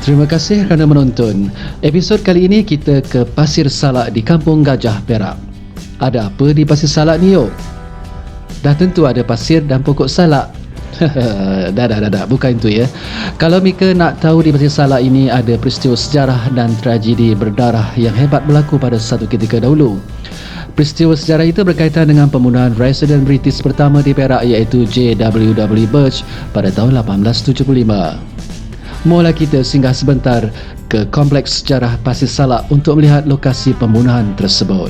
Terima kasih kerana menonton. Episod kali ini kita ke Pasir Salak di Kampung Gajah, Perak. Ada apa di Pasir Salak ni, yo? Dah tentu ada pasir dan pokok salak. Dah, bukan itu ya. Kalau Mika nak tahu, di Pasir Salak ini ada peristiwa sejarah dan tragedi berdarah yang hebat berlaku pada satu ketika dahulu. Peristiwa sejarah itu berkaitan dengan pembunuhan Residen British pertama di Perak, iaitu J.W.W. Birch pada tahun 1875. Mula kita singgah sebentar ke Kompleks Sejarah Pasir Salak untuk melihat lokasi pembunuhan tersebut.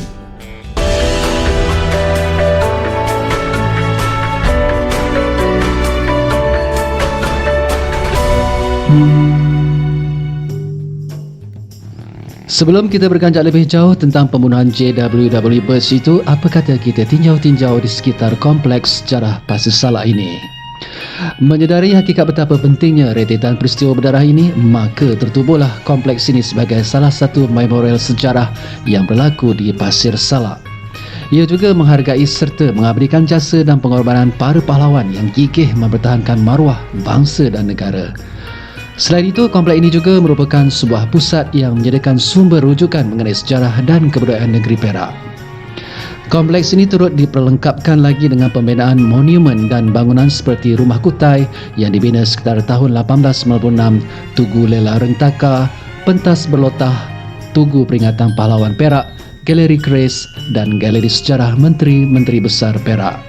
Sebelum kita berganjak lebih jauh tentang pembunuhan J.W.W. Birch itu, apa kata kita tinjau-tinjau di sekitar Kompleks Sejarah Pasir Salak ini? Menyedari hakikat betapa pentingnya rentetan peristiwa berdarah ini, maka tertubuhlah kompleks ini sebagai salah satu memorial sejarah yang berlaku di Pasir Salak. Ia juga menghargai serta mengabdikan jasa dan pengorbanan para pahlawan yang gigih mempertahankan maruah bangsa dan negara. Selain itu, kompleks ini juga merupakan sebuah pusat yang menyediakan sumber rujukan mengenai sejarah dan kebudayaan negeri Perak. Kompleks ini turut diperlengkapkan lagi dengan pembinaan monumen dan bangunan seperti Rumah Kutai yang dibina sekitar tahun 1896, Tugu Lela Rentaka, Pentas Berlotah, Tugu Peringatan Pahlawan Perak, Galeri Keris dan Galeri Sejarah Menteri-Menteri Besar Perak.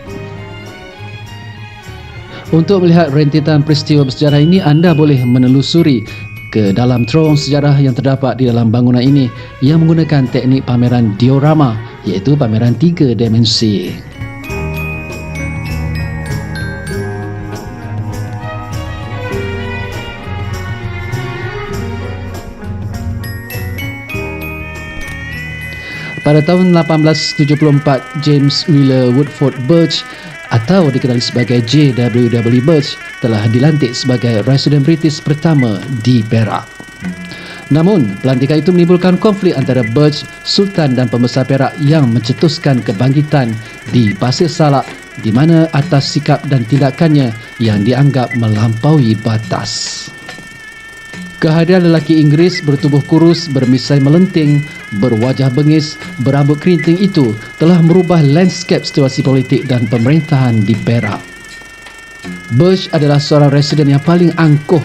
Untuk melihat rentetan peristiwa bersejarah ini, anda boleh menelusuri ke dalam terowong sejarah yang terdapat di dalam bangunan ini yang menggunakan teknik pameran diorama, iaitu pameran 3 dimensi. Pada tahun 1874, James Wheeler Woodford Birch atau dikenali sebagai J.W.W. Birch telah dilantik sebagai Residen British pertama di Perak. Namun, pelantikan itu menimbulkan konflik antara Birch, Sultan dan pembesar Perak yang mencetuskan kebangkitan di Pasir Salak, di mana atas sikap dan tindakannya yang dianggap melampaui batas. Kehadiran lelaki Inggeris bertubuh kurus, bermisai melenting, berwajah bengis, berambut kerinting itu telah merubah lanskap situasi politik dan pemerintahan di Perak. Birch adalah seorang residen yang paling angkuh,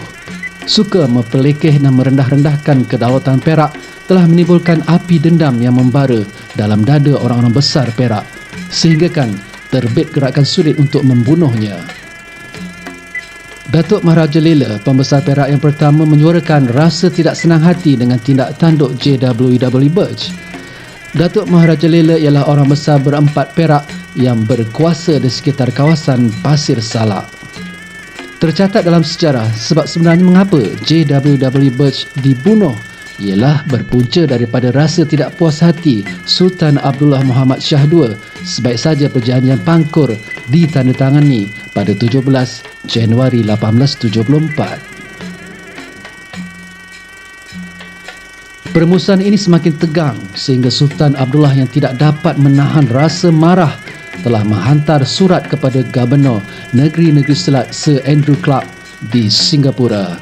suka mempelekeh dan merendah-rendahkan kedaulatan Perak, telah menimbulkan api dendam yang membara dalam dada orang-orang besar Perak, sehinggakan terbit gerakan sulit untuk membunuhnya. Datuk Maharaja Lela, pembesar Perak yang pertama, menyuarakan rasa tidak senang hati dengan tindak tanduk J.W.W. Birch. Datuk Maharaja Lela ialah orang besar berempat Perak yang berkuasa di sekitar kawasan Pasir Salak. Tercatat dalam sejarah sebab sebenarnya mengapa J.W.W. Birch dibunuh ialah berpunca daripada rasa tidak puas hati Sultan Abdullah Muhammad Shah II sebaik saja perjanjian Pangkur ditandatangani pada 17 Januari 1874. Permusuhan ini semakin tegang sehingga Sultan Abdullah yang tidak dapat menahan rasa marah telah menghantar surat kepada Gubernur Negeri-Negeri Selat Sir Andrew Clark di Singapura.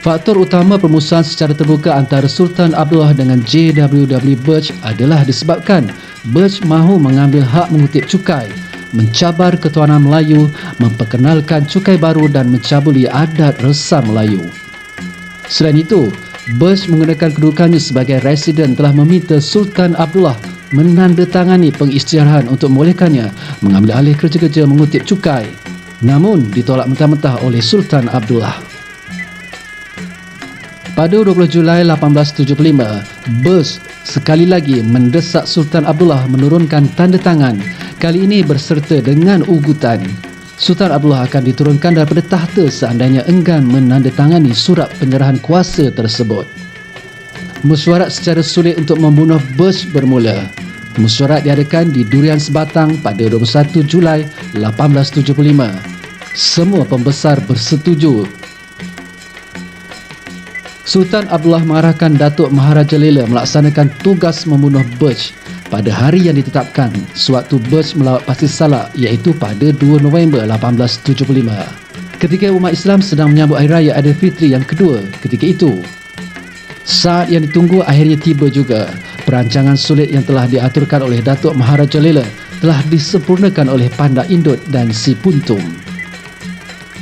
Faktor utama permusuhan secara terbuka antara Sultan Abdullah dengan J.W.W. Birch adalah disebabkan Birch mahu mengambil hak mengutip cukai, mencabar ketuanan Melayu, memperkenalkan cukai baru dan mencabuli adat resam Melayu. Selain itu, Birch menggunakan kedudukannya sebagai residen telah meminta Sultan Abdullah menandatangani pengisytiharan untuk membolehkannya mengambil alih kerja-kerja mengutip cukai, namun ditolak mentah-mentah oleh Sultan Abdullah. Pada 20 Julai 1875, Birch sekali lagi mendesak Sultan Abdullah menurunkan tanda tangan, kali ini berserta dengan ugutan. Sultan Abdullah akan diturunkan daripada tahta seandainya enggan menandatangani surat penyerahan kuasa tersebut. Mesyuarat secara sulit untuk membunuh Birch bermula. Mesyuarat diadakan di Durian Sebatang pada 21 Julai 1875. Semua pembesar bersetuju. Sultan Abdullah mengarahkan Datuk Maharaja Lela melaksanakan tugas membunuh Birch pada hari yang ditetapkan sewaktu Birch melawat Pasir Salak, iaitu pada 2 November 1875. ketika umat Islam sedang menyambut Hari Raya Aidilfitri yang kedua ketika itu. Saat yang ditunggu akhirnya tiba juga. Perancangan sulit yang telah diaturkan oleh Datuk Maharaja Lela telah disempurnakan oleh Panda Indut dan Si Puntum.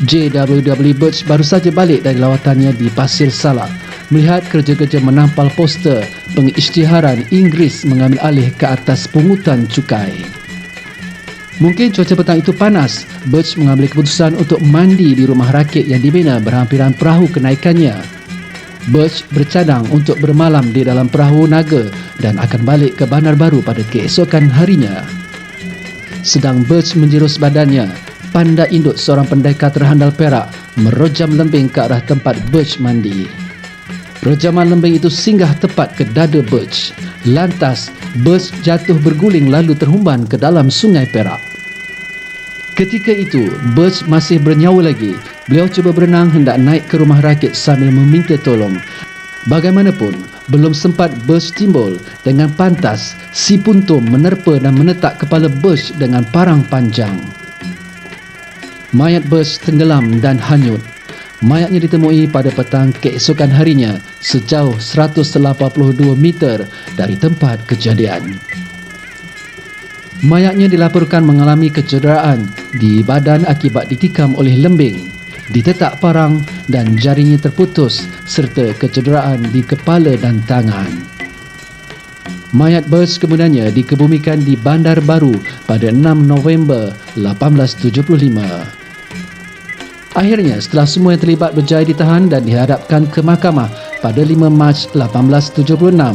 JWW Birch baru saja balik dari lawatannya di Pasir Salak melihat kerja-kerja menampal poster pengisytiharan Inggeris mengambil alih ke atas pungutan cukai. Mungkin cuaca petang itu panas, Birch mengambil keputusan untuk mandi di rumah rakit yang dibina berhampiran perahu kenaikannya. Birch bercadang untuk bermalam di dalam perahu naga dan akan balik ke Bandar Baru pada keesokan harinya. Sedang Birch menjerus badannya, Panda Indut, seorang pendekar terhandal Perak, merojam lembing ke arah tempat Birch mandi. Rojaman lembing itu singgah tepat ke dada Birch. Lantas, Birch jatuh berguling lalu terhumban ke dalam Sungai Perak. Ketika itu, Birch masih bernyawa lagi. Beliau cuba berenang hendak naik ke rumah rakit sambil meminta tolong. Bagaimanapun, belum sempat Birch timbul, dengan pantas Si Puntum menerpa dan menetak kepala Birch dengan parang panjang. Mayat Birch tenggelam dan hanyut. Mayatnya ditemui pada petang keesokan harinya sejauh 182 meter dari tempat kejadian. Mayatnya dilaporkan mengalami kecederaan di badan akibat ditikam oleh lembing, ditetak parang dan jarinya terputus serta kecederaan di kepala dan tangan. Mayat Birch kemudiannya dikebumikan di Bandar Baru pada 6 November 1875. Akhirnya, setelah semua yang terlibat berjaya ditahan dan dihadapkan ke mahkamah pada 5 Mac 1876,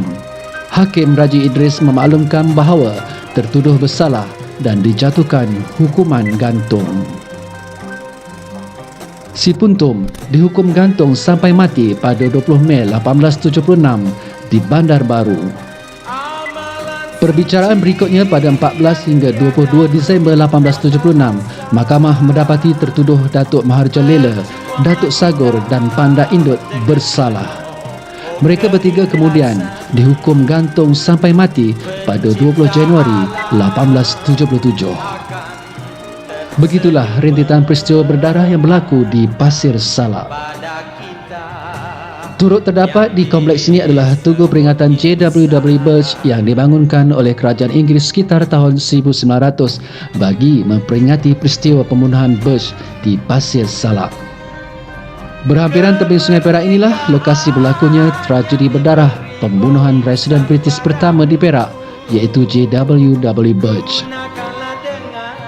Hakim Raji Idris memaklumkan bahawa tertuduh bersalah dan dijatuhkan hukuman gantung. Si Puntum dihukum gantung sampai mati pada 20 Mei 1876 di Bandar Baru. Perbicaraan berikutnya pada 14 hingga 22 Disember 1876, mahkamah mendapati tertuduh Datuk Maharaja Lela, Datuk Sagor dan Panda Indut bersalah. Mereka bertiga kemudian dihukum gantung sampai mati pada 20 Januari 1877. Begitulah rintitan peristiwa berdarah yang berlaku di Pasir Salak. Turut terdapat di kompleks ini adalah tugu peringatan JWW Birch yang dibangunkan oleh kerajaan Inggeris sekitar tahun 1900 bagi memperingati peristiwa pembunuhan Birch di Pasir Salak. Berhampiran tebing Sungai Perak inilah lokasi berlakunya tragedi berdarah pembunuhan residen British pertama di Perak, iaitu JWW Birch.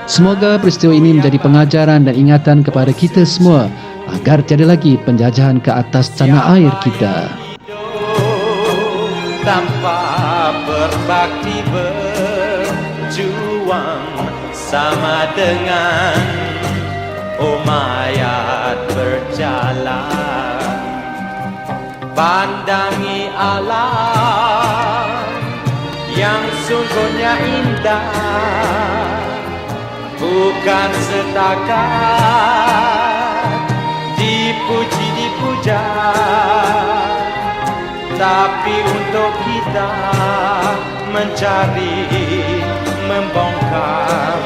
Semoga peristiwa ini menjadi pengajaran dan ingatan kepada kita semua agar tiada lagi penjajahan ke atas tanah air kita. Tanpa berbakti berjuang sama dengan mayat berjalan, pandangi alam yang sungguhnya indah, bukan setakat dipuji dipuja, tapi untuk kita mencari, membongkar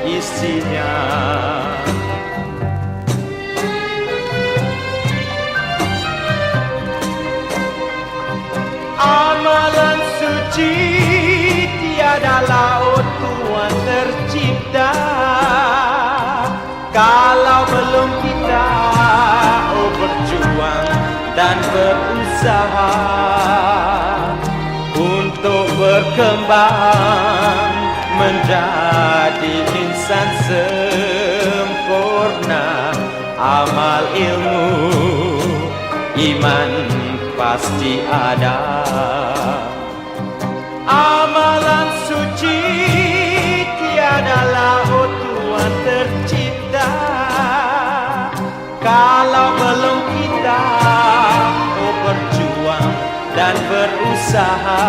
isinya. Amalan suci tiada laut Tuhan tercipta, kalau belum kita berjuang dan berusaha untuk berkembang menjadi insan sempurna. Amal ilmu iman pasti ada. Amalan suci tiada laut Tuhan tercipta, kalau belum kita berjuang dan berusaha